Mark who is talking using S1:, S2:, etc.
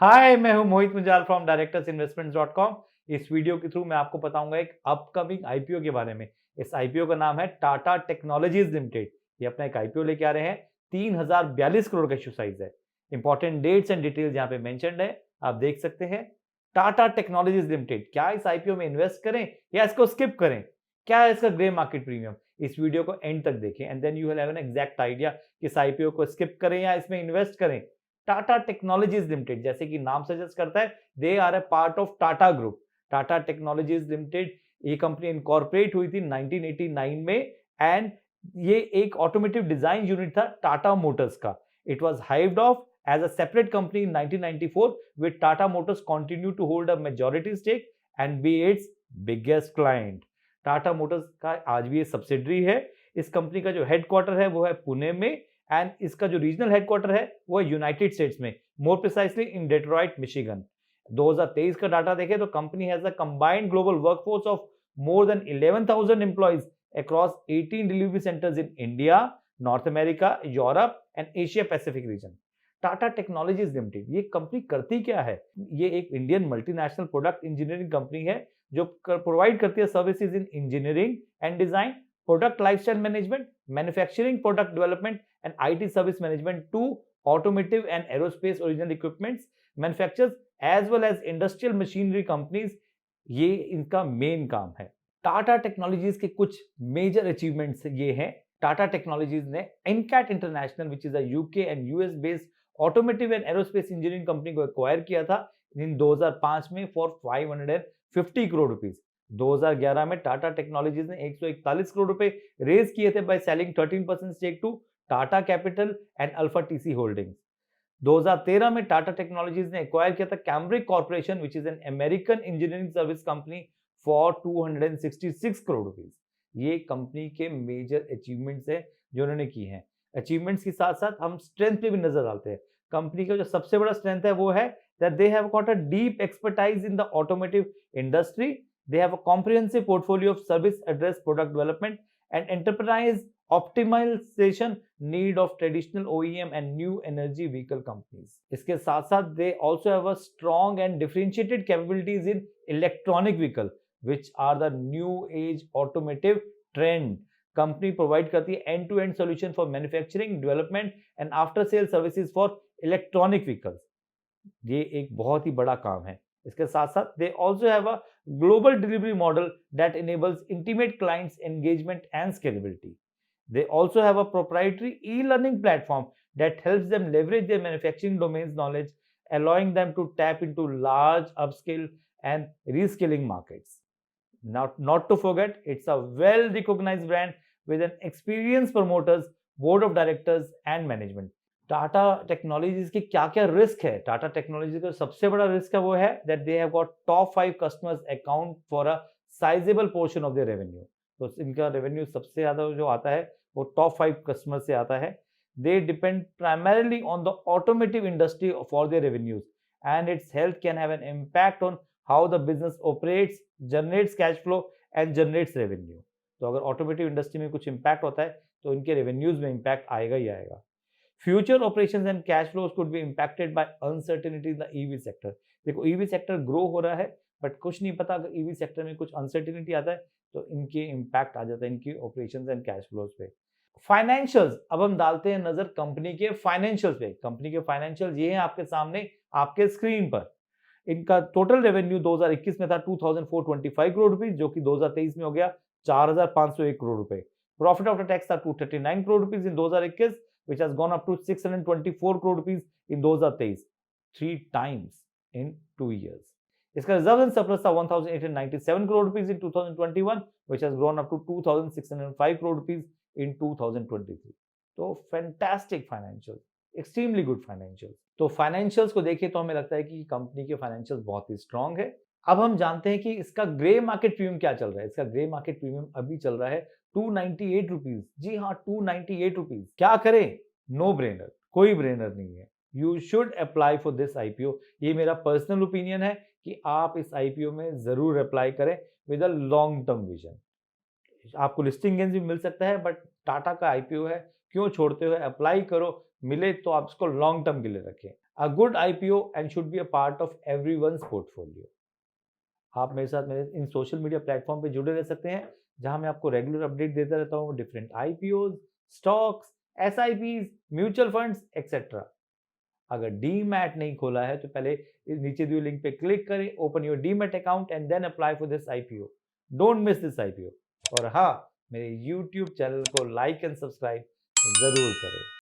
S1: हाय, मैं हूं मोहित Munjal from directorsinvestments.com। इस वीडियो के थ्रू मैं आपको बताऊंगा एक अपकमिंग आईपीओ के बारे में। इस आईपीओ का नाम है टाटा टेक्नोलॉजीज लिमिटेड। ये अपना एक आईपीओ लेके आ रहे हैं। 3042 करोड़ का इश्यू साइज है। इंपॉर्टेंट डेट्स एंड डिटेल्स यहाँ पे मेंशन्ड है, आप देख सकते हैं। टाटा टेक्नोलॉजीज लिमिटेड, क्या इस आईपीओ में इन्वेस्ट करें या इसको स्किप करें? क्या है इसका ग्रे मार्केट प्रीमियम? इस वीडियो को एंड तक देखें and then you will have an exact idea कि इस आईपीओ को स्किप करें या इसमें इन्वेस्ट करें। टाटा टेक्नोलॉजीज लिमिटेड, जैसे कि नाम सजेस्ट करता है, they are a part of Tata group. Tata Technologies Limited, ये कंपनी इनकॉर्पोरेट हुई थी 1989 में एंड ये एक ऑटोमोटिव डिजाइन यूनिट था टाटा मोटर्स का। It was hived off as a separate company in 1994, with Tata Motors continue to hold a majority stake and be its biggest client। Tata Motors का आज भी ये सब्सिडरी है। इस कंपनी का जो हेडक्वार्टर है वो है पुणे में एंड इसका जो रीजनल हेडक्वार्टर है वो है यूनाइटेड स्टेट्स में, मोर प्रिसाइसली इन डेट्रॉइट मिशिगन। 2023 का डाटा देखें तो company has a combined global workforce of more than 11,000 employees across 18 delivery centres in India, North America, Europe and Asia Pacific region. Tata Technologies Limited, ये company करती क्या है? ये एक Indian multinational product engineering company है जो प्रोवाइड करती है services in engineering and design, product lifestyle management, manufacturing, product development and IT service management to automotive and aerospace original equipments manufacturers as well as industrial machinery companies. ये इनका main काम है। Tata technologies के कुछ major achievements ये हैं। Tata Technologies ने Incat International, which is a UK and US based automotive and aerospace engineering company को एक्वायर किया था इन 2005 में फॉर 550 करोड़ रुपीस। 2011 में टाटा टेक्नोलॉजीज ने 141 करोड़ रुपए रेज किए थे by selling 13% stake to Tata capital and Alpha TC holdings. 2013 में टाटा टेक्नोलॉजीज ने एक्वायर किया था Cambric corporation, which is an American engineering service company, for 266 crore rupees. ये कंपनी के मेजर अचीवमेंट्स है जो उन्होंने की हैं। अचीवमेंट्स के साथ साथ हम स्ट्रेंथ पे भी नजर डालते हैं। कंपनी का जो सबसे बड़ा स्ट्रेंथ है वो है that they have got a deep expertise in the automotive industry. They have a comprehensive portfolio of service address product development and enterprise optimization need of traditional OEM and new energy vehicle companies. इसके साथ साथ they also have a strong and differentiated capabilities in electronic vehicle, which are the new age automotive trend। Company provide करती है and to end solution for manufacturing, development and after sale services for electronic vehicles. ये एक बहुत ही बड़ा काम है। इसके साथ साथ they also have a global delivery model that enables intimate clients engagement and scalability. They also have a proprietary e-learning platform that helps them leverage their manufacturing domains knowledge, allowing them to tap into large upscale and reskilling markets. Not to forget, it's a well-recognized brand with an experienced promoters, board of directors and management. Tata technologies के क्या क्या risk है? Tata technologies का सबसे बड़ा risk है वो है that they have got top 5 customers account for a sizeable portion of their revenue. तो इनका रेवेन्यू सबसे ज्यादा जो आता है वो टॉप 5 कस्टमर से आता है। They depend primarily on the automotive industry for their revenues and it's health can have an impact on how the business operates, generates cash flow and generates revenue. तो अगर ऑटोमोटिव इंडस्ट्री में कुछ impact होता है तो इनके revenues में impact आएगा ही आएगा। Future operations and cash flows could be impacted by uncertainty in the EV sector। देखो EV सेक्टर ग्रो हो रहा है बट कुछ नहीं पता, अगर EV सेक्टर में कुछ अनसर्टेनिटी आता है तो इनके इम्पैक्ट आ जाता है इनकी ऑपरेशंस एंड कैश फ्लोज पे। फाइनेंशियल्स, अब हम डालते हैं नजर कंपनी के फाइनेंशियल्स पे। कंपनी के फाइनेंशियल्स ये हैं आपके सामने, आपके स्क्रीन पर। इनका टोटल रेवेन्यू 2021 में था 2425 करोड़ रुपीस, जो कि 2023 में हो गया 4501 करोड़ रुपए। प्रॉफिट आफ्टर टैक्स था 239 crore rupees in 2021, which has gone up to 624 crore rupees in 2023, 3 times in 2 years। इसका रिजर्व एंड सरप्लस था 1897 crore rupees in 2021, which has grown up to 2605 crore rupees in 2023। तो fantastic financial, extremely good financial. तो financials को देखिए तो हमें लगता है कि कंपनी के फाइनेंशियल्स बहुत ही स्ट्रांग है। अब हम जानते हैं कि इसका ग्रे मार्केट प्रीमियम क्या चल रहा है। इसका ग्रे मार्केट प्रीमियम अभी चल रहा है 298 रुपीज। जी हाँ, 298 रुपीज। क्या करें? नो ब्रेनर, कोई ब्रेनर नहीं है। You should apply for this IPO. ये मेरा पर्सनल ओपिनियन है कि आप इस आईपीओ में जरूर अप्लाई करें with a long term vision. आपको लिस्टिंग गेन्स भी मिल सकता है बट टाटा का आईपीओ है, क्यों छोड़ते हुए? अप्लाई करो, मिले तो आप इसको लॉन्ग टर्म के लिए रखें। A good IPO and should be a part of everyone's portfolio. आप मेरे साथ मेरे इन सोशल मीडिया प्लेटफॉर्म पे जुड़े रह सकते हैं, जहां मैं आपको रेगुलर अपडेट देता रहता हूँ different IPOs, stocks, SIPs, mutual funds etcetera. अगर डीमैट नहीं खोला है तो पहले इस नीचे दिए लिंक पे क्लिक करें, open your demat account and then apply for this IPO. Don't miss this IPO. और हाँ, मेरे यूट्यूब चैनल को लाइक एंड सब्सक्राइब जरूर करें।